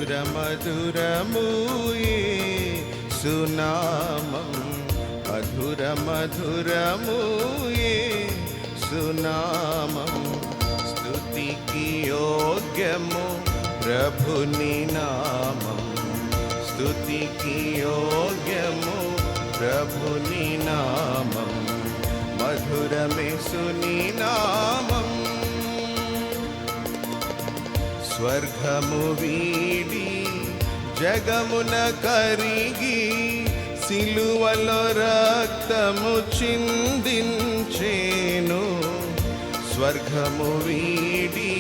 మధుర మధురము యేసునామం, మధుర మధురము యేసునామం. స్తుతికి యోగ్యము ప్రభుని నామం, స్తుతికి యోగ్యము ప్రభుని నామం, మధురమేసుని నామం. స్వర్గము వీడి జగమున కరిగి సిలువలో రక్తము చిందించేను. స్వర్గము వీడి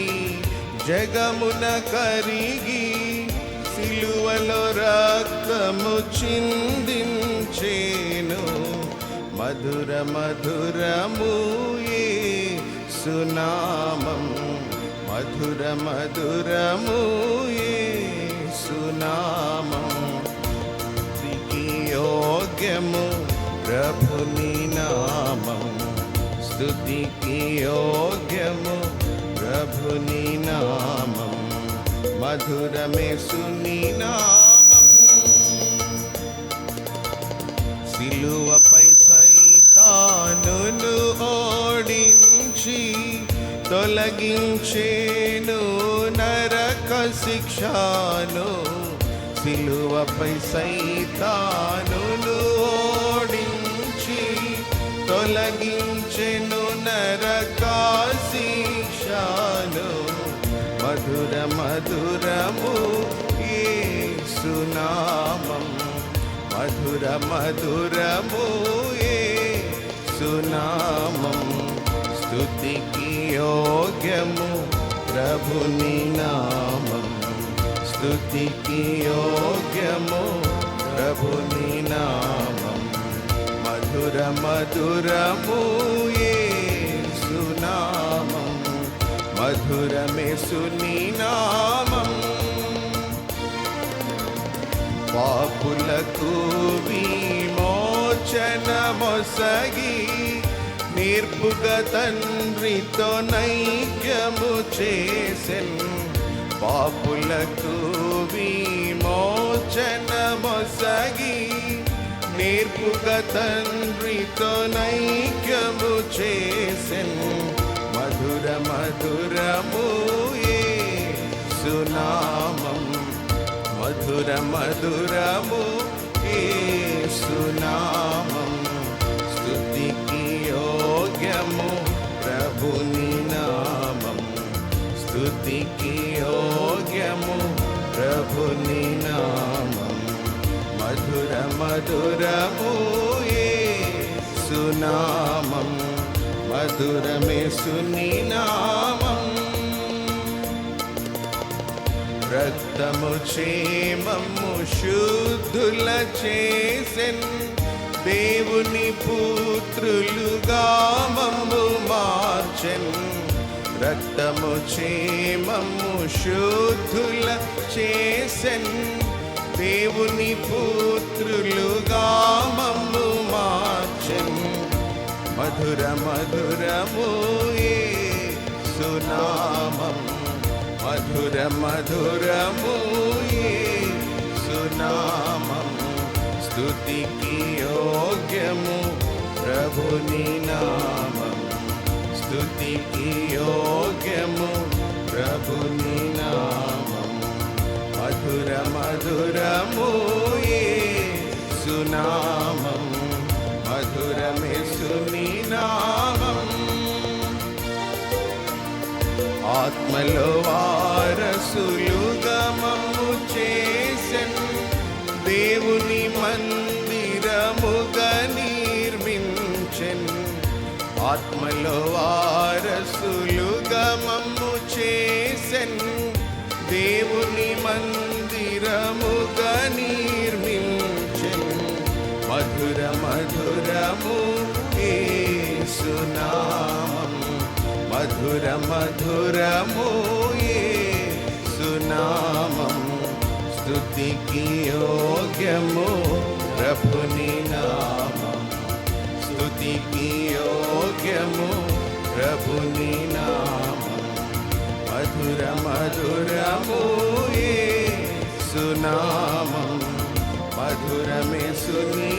జగమున కరిగి సిలువలో రక్తము చిందించేను. మధుర మధురము యేసునామం, మధుర మధురము యేసునామం. స్తుతికి యోగ్యము ప్రభుని నామం, స్తుతికి యోగ్యము ప్రభుని నామం, మధురమేసుని నామం. సిలువపై సైతానును ఓడించి తొలగించేను నరక శిక్షను. సిలువపై సైతానును ఓడించి తొలగించెను నరక శిక్షను. మధుర మధురము యేసునామం, మధుర మధురము యేసునామం. స్తుతికి యోగ్యము ప్రభుని నామం, స్తుతికి యోగ్యము ప్రభుని నామం, మధుర మధురము యేసునామం, మధురమేసుని నామం. పాపులకు విమోచనమొసగి నేర్పుగా తండ్రితో నైక్యము చేసెన్. పాపులకు విమోచనమొసగి నేర్పుగా తండ్రితో నైక్యము చేసెన్. మధుర మధురము యేసునామం, మధుర మధురము యేసునామం. స్తుతికి యోగ్యము ప్రభుని నామం, స్తుతికి యోగ్యము ప్రభుని నామం, మధుర మధురము యేసునామం, మధురమేసుని నామం. రక్తము చేమము శుద్ధుల చేసెన్, దేవుని పుత్రులుగా మమ్ము మార్చెన్. రక్తము చేమము శుద్ధుల చేసెన్, దేవుని పుత్రులుగా మమ్ము మార్చెన్. మధుర మధురము యేసునామం, మధుర మధురము యేసునామం. స్తుతికి యోగ్యము ప్రభుని నామం, స్తుతికి యోగ్యము ప్రభుని నామం, మధుర మధురము యేసునామం, మధురమేసుని నామం. ఆత్మలో వారసులుగా మమ్ము చేసెన్, దేవుని మందిరముగా నిర్మించెన్. ఆత్మలో వారసులుగా మమ్ము చేసెన్, దేవుని మందిరముగా నిర్మించెన్. మధుర మధురము యేసునామం, మధుర మధురము యేసునామం. స్తుతికి యోగ్యము ప్రభుని నామం, స్తుతికి యోగ్యము ప్రభుని నామం, మధుర మధురము నామం మధురమేసు నీ